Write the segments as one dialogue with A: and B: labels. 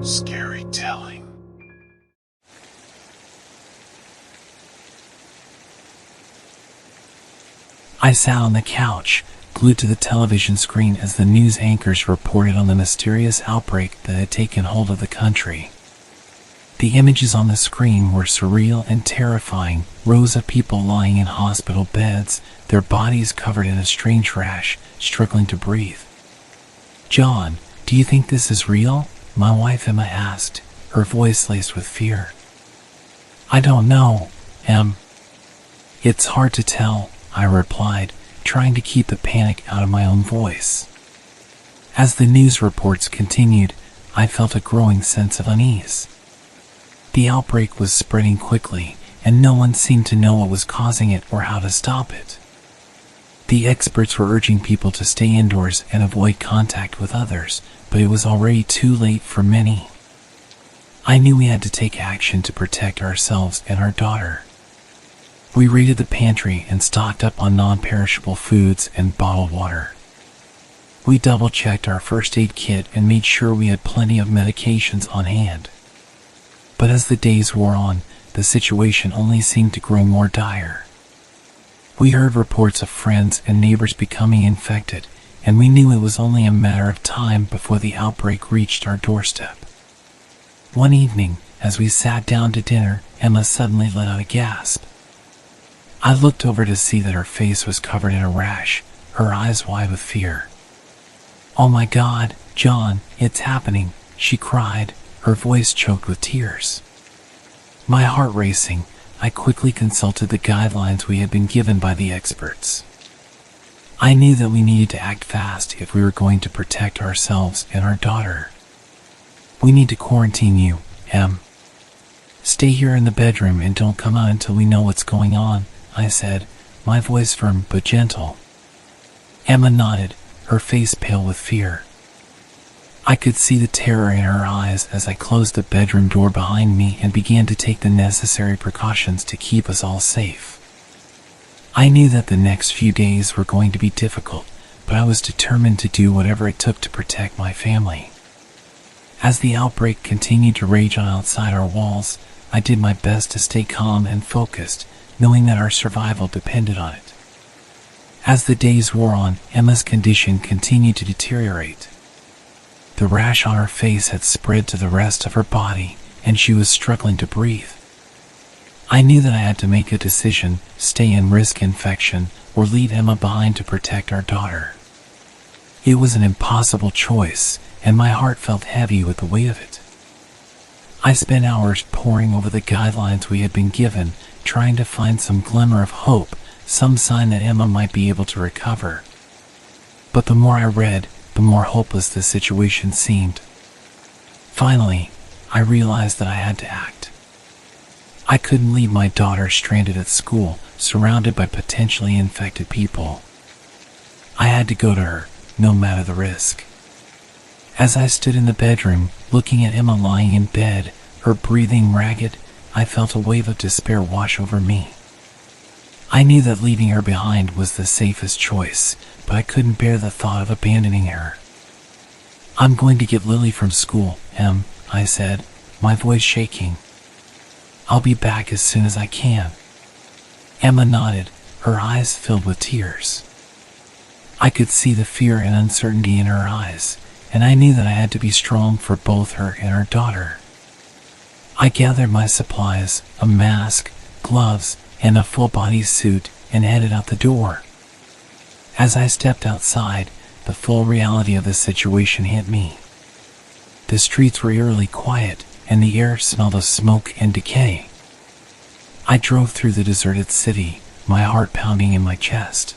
A: Scary telling.
B: I sat on the couch, glued to the television screen as the news anchors reported on the mysterious outbreak that had taken hold of the country. The images on the screen were surreal and terrifying, rows of people lying in hospital beds, their bodies covered in a strange rash, struggling to breathe. "John, do you think this is real?" my wife Emma asked, her voice laced with fear. "I don't know, Em. It's hard to tell," I replied, trying to keep the panic out of my own voice. As the news reports continued, I felt a growing sense of unease. The outbreak was spreading quickly, and no one seemed to know what was causing it or how to stop it. The experts were urging people to stay indoors and avoid contact with others, but it was already too late for many. I knew we had to take action to protect ourselves and our daughter. We raided the pantry and stocked up on non-perishable foods and bottled water. We double-checked our first aid kit and made sure we had plenty of medications on hand. But as the days wore on, the situation only seemed to grow more dire. We heard reports of friends and neighbors becoming infected, and we knew it was only a matter of time before the outbreak reached our doorstep. One evening, as we sat down to dinner, Emma suddenly let out a gasp. I looked over to see that her face was covered in a rash, her eyes wide with fear. "Oh my God, John, it's happening," she cried, her voice choked with tears. My heart racing, I quickly consulted the guidelines we had been given by the experts. I knew that we needed to act fast if we were going to protect ourselves and our daughter. "We need to quarantine you, Em. Stay here in the bedroom and don't come out until we know what's going on," I said, my voice firm but gentle. Emma nodded, her face pale with fear. I could see the terror in her eyes as I closed the bedroom door behind me and began to take the necessary precautions to keep us all safe. I knew that the next few days were going to be difficult, but I was determined to do whatever it took to protect my family. As the outbreak continued to rage on outside our walls, I did my best to stay calm and focused, knowing that our survival depended on it. As the days wore on, Emma's condition continued to deteriorate. The rash on her face had spread to the rest of her body, and she was struggling to breathe. I knew that I had to make a decision, stay and risk infection, or leave Emma behind to protect our daughter. It was an impossible choice, and my heart felt heavy with the weight of it. I spent hours poring over the guidelines we had been given, trying to find some glimmer of hope, some sign that Emma might be able to recover. But the more I read, the more hopeless the situation seemed. Finally, I realized that I had to act. I couldn't leave my daughter stranded at school, surrounded by potentially infected people. I had to go to her, no matter the risk. As I stood in the bedroom, looking at Emma lying in bed, her breathing ragged, I felt a wave of despair wash over me. I knew that leaving her behind was the safest choice, but I couldn't bear the thought of abandoning her. "I'm going to get Lily from school, Em," I said, my voice shaking. "I'll be back as soon as I can." Emma nodded, her eyes filled with tears. I could see the fear and uncertainty in her eyes, and I knew that I had to be strong for both her and our daughter. I gathered my supplies, a mask, gloves, and a full-body suit, and headed out the door. As I stepped outside, the full reality of the situation hit me. The streets were eerily quiet, and the air smelled of smoke and decay. I drove through the deserted city, my heart pounding in my chest.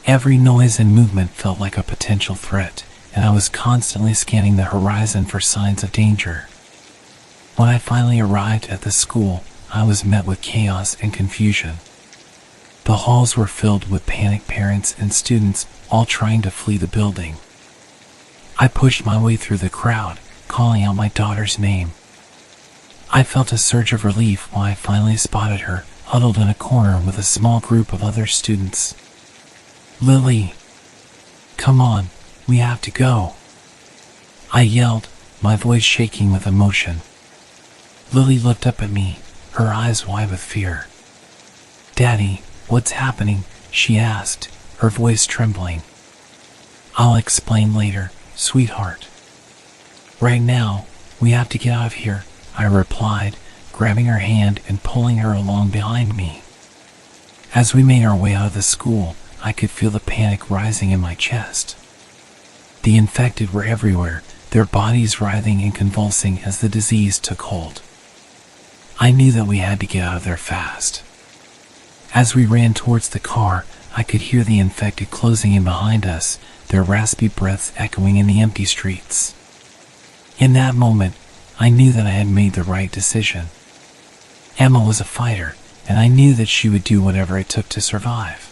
B: Every noise and movement felt like a potential threat, and I was constantly scanning the horizon for signs of danger. When I finally arrived at the school, I was met with chaos and confusion. The halls were filled with panicked parents and students, all trying to flee the building. I pushed my way through the crowd, calling out my daughter's name. I felt a surge of relief when I finally spotted her, huddled in a corner with a small group of other students. "Lily, come on, we have to go," I yelled, my voice shaking with emotion. Lily looked up at me, her eyes wide with fear. "Daddy, what's happening?" she asked, her voice trembling. "I'll explain later, sweetheart. Right now, we have to get out of here," I replied, grabbing her hand and pulling her along behind me. As we made our way out of the school, I could feel the panic rising in my chest. The infected were everywhere, their bodies writhing and convulsing as the disease took hold. I knew that we had to get out of there fast. As we ran towards the car, I could hear the infected closing in behind us, their raspy breaths echoing in the empty streets. In that moment, I knew that I had made the right decision. Emma was a fighter, and I knew that she would do whatever it took to survive.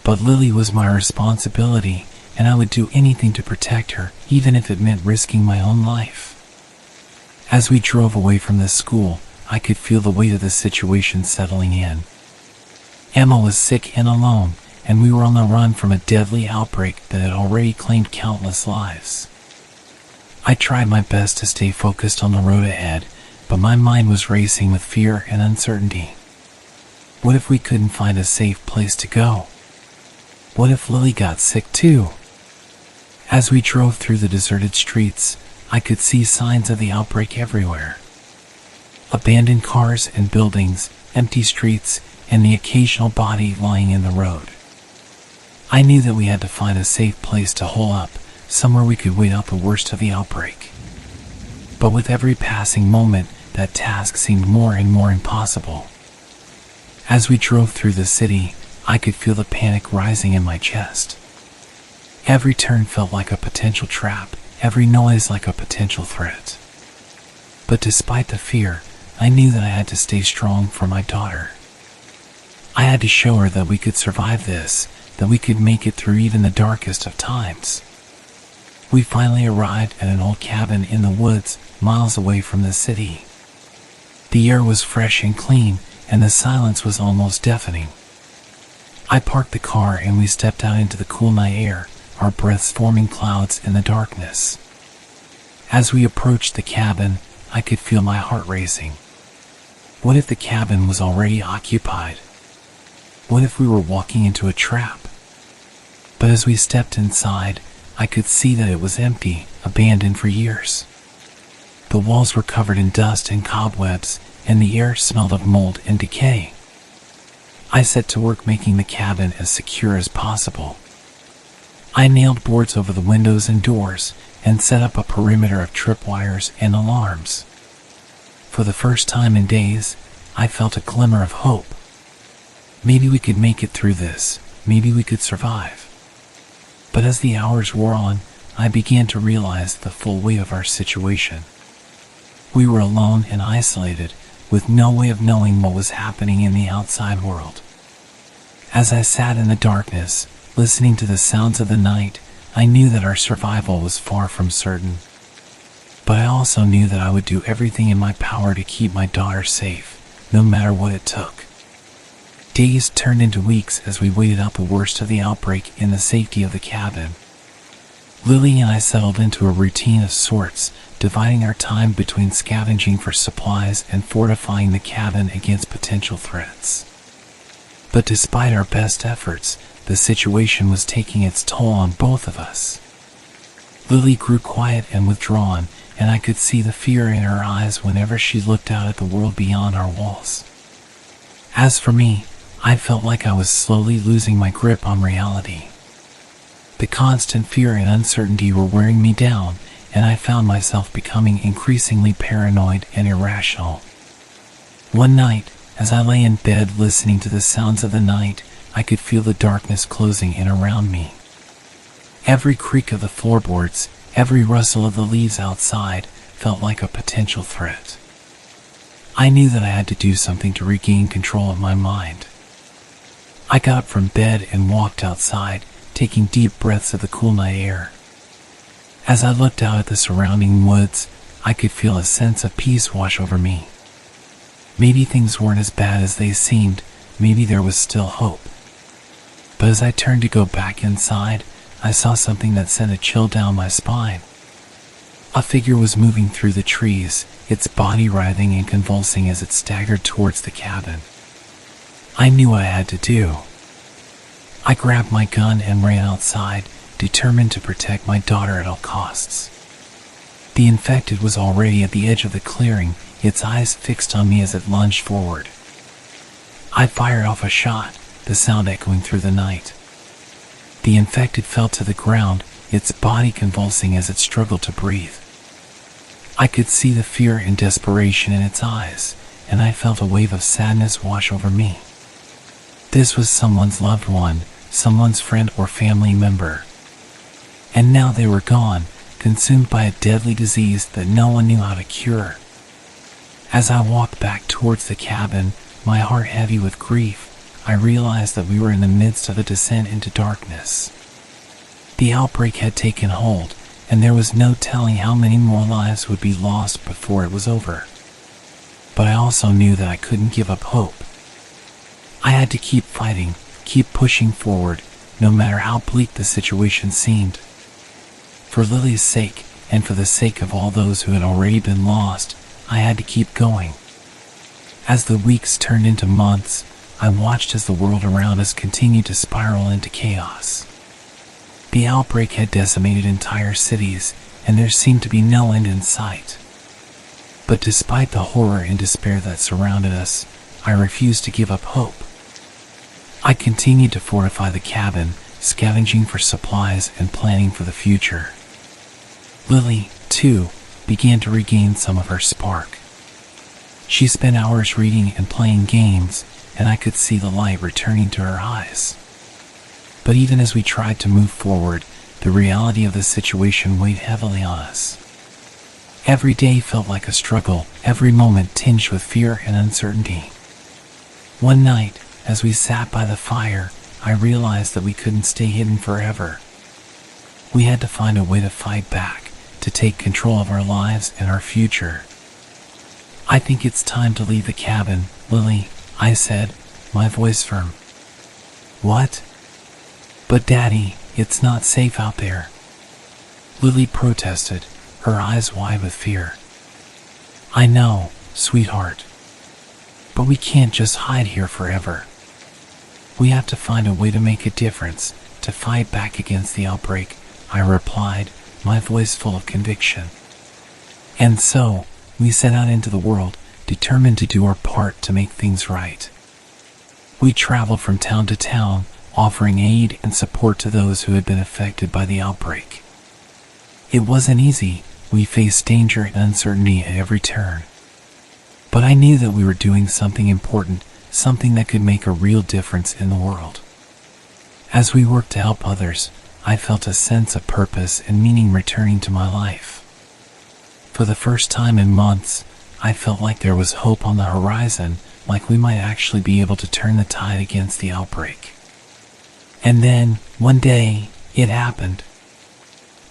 B: But Lily was my responsibility, and I would do anything to protect her, even if it meant risking my own life. As we drove away from the school, I could feel the weight of the situation settling in. Emma was sick and alone, and we were on the run from a deadly outbreak that had already claimed countless lives. I tried my best to stay focused on the road ahead, but my mind was racing with fear and uncertainty. What if we couldn't find a safe place to go? What if Lily got sick too? As we drove through the deserted streets, I could see signs of the outbreak everywhere. Abandoned cars and buildings, empty streets, and the occasional body lying in the road. I knew that we had to find a safe place to hole up, somewhere we could wait out the worst of the outbreak. But with every passing moment, that task seemed more and more impossible. As we drove through the city, I could feel the panic rising in my chest. Every turn felt like a potential trap, every noise like a potential threat. But despite the fear, I knew that I had to stay strong for my daughter. I had to show her that we could survive this, that we could make it through even the darkest of times. We finally arrived at an old cabin in the woods, miles away from the city. The air was fresh and clean, and the silence was almost deafening. I parked the car and we stepped out into the cool night air, our breaths forming clouds in the darkness. As we approached the cabin, I could feel my heart racing. What if the cabin was already occupied? What if we were walking into a trap? But as we stepped inside, I could see that it was empty, abandoned for years. The walls were covered in dust and cobwebs, and the air smelled of mold and decay. I set to work making the cabin as secure as possible. I nailed boards over the windows and doors, and set up a perimeter of tripwires and alarms. For the first time in days, I felt a glimmer of hope. Maybe we could make it through this, maybe we could survive. But as the hours wore on, I began to realize the full weight of our situation. We were alone and isolated, with no way of knowing what was happening in the outside world. As I sat in the darkness, listening to the sounds of the night, I knew that our survival was far from certain. But I also knew that I would do everything in my power to keep my daughter safe, no matter what it took. Days turned into weeks as we waited out the worst of the outbreak in the safety of the cabin. Lily and I settled into a routine of sorts, dividing our time between scavenging for supplies and fortifying the cabin against potential threats. But despite our best efforts, the situation was taking its toll on both of us. Lily grew quiet and withdrawn, and I could see the fear in her eyes whenever she looked out at the world beyond our walls. As for me, I felt like I was slowly losing my grip on reality. The constant fear and uncertainty were wearing me down, and I found myself becoming increasingly paranoid and irrational. One night, as I lay in bed listening to the sounds of the night, I could feel the darkness closing in around me. Every creak of the floorboards, every rustle of the leaves outside, felt like a potential threat. I knew that I had to do something to regain control of my mind. I got up from bed and walked outside, taking deep breaths of the cool night air. As I looked out at the surrounding woods, I could feel a sense of peace wash over me. Maybe things weren't as bad as they seemed, maybe there was still hope. But as I turned to go back inside, I saw something that sent a chill down my spine. A figure was moving through the trees, its body writhing and convulsing as it staggered towards the cabin. I knew what I had to do. I grabbed my gun and ran outside, determined to protect my daughter at all costs. The infected was already at the edge of the clearing, its eyes fixed on me as it lunged forward. I fired off a shot, the sound echoing through the night. The infected fell to the ground, its body convulsing as it struggled to breathe. I could see the fear and desperation in its eyes, and I felt a wave of sadness wash over me. This was someone's loved one, someone's friend or family member. And now they were gone, consumed by a deadly disease that no one knew how to cure. As I walked back towards the cabin, my heart heavy with grief, I realized that we were in the midst of a descent into darkness. The outbreak had taken hold, and there was no telling how many more lives would be lost before it was over. But I also knew that I couldn't give up hope. I had to keep fighting, keep pushing forward, no matter how bleak the situation seemed. For Lily's sake, and for the sake of all those who had already been lost, I had to keep going. As the weeks turned into months, I watched as the world around us continued to spiral into chaos. The outbreak had decimated entire cities, and there seemed to be no end in sight. But despite the horror and despair that surrounded us, I refused to give up hope. I continued to fortify the cabin, scavenging for supplies and planning for the future. Lily, too, began to regain some of her spark. She spent hours reading and playing games, and I could see the light returning to her eyes. But even as we tried to move forward, the reality of the situation weighed heavily on us. Every day felt like a struggle, every moment tinged with fear and uncertainty. One night, as we sat by the fire, I realized that we couldn't stay hidden forever. We had to find a way to fight back, to take control of our lives and our future. "I think it's time to leave the cabin, Lily," I said, my voice firm. "What?" "But Daddy, it's not safe out there," Lily protested, her eyes wide with fear. "I know, sweetheart. But we can't just hide here forever. We have to find a way to make a difference, to fight back against the outbreak," I replied, my voice full of conviction. And so, we set out into the world, determined to do our part to make things right. We traveled from town to town, offering aid and support to those who had been affected by the outbreak. It wasn't easy, we faced danger and uncertainty at every turn. But I knew that we were doing something important, something that could make a real difference in the world. As we worked to help others, I felt a sense of purpose and meaning returning to my life. For the first time in months, I felt like there was hope on the horizon, like we might actually be able to turn the tide against the outbreak. And then, one day, it happened.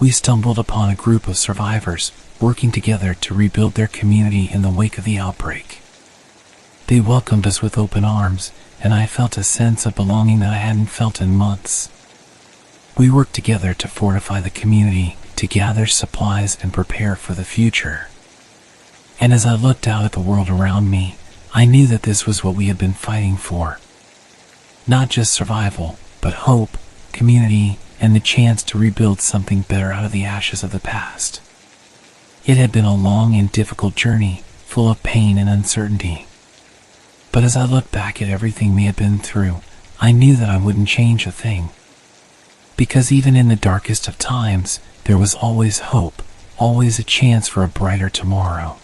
B: We stumbled upon a group of survivors, working together to rebuild their community in the wake of the outbreak. They welcomed us with open arms, and I felt a sense of belonging that I hadn't felt in months. We worked together to fortify the community, to gather supplies and prepare for the future. And as I looked out at the world around me, I knew that this was what we had been fighting for. Not just survival, but hope, community, and the chance to rebuild something better out of the ashes of the past. It had been a long and difficult journey, full of pain and uncertainty. But as I looked back at everything we had been through, I knew that I wouldn't change a thing. Because even in the darkest of times, there was always hope, always a chance for a brighter tomorrow.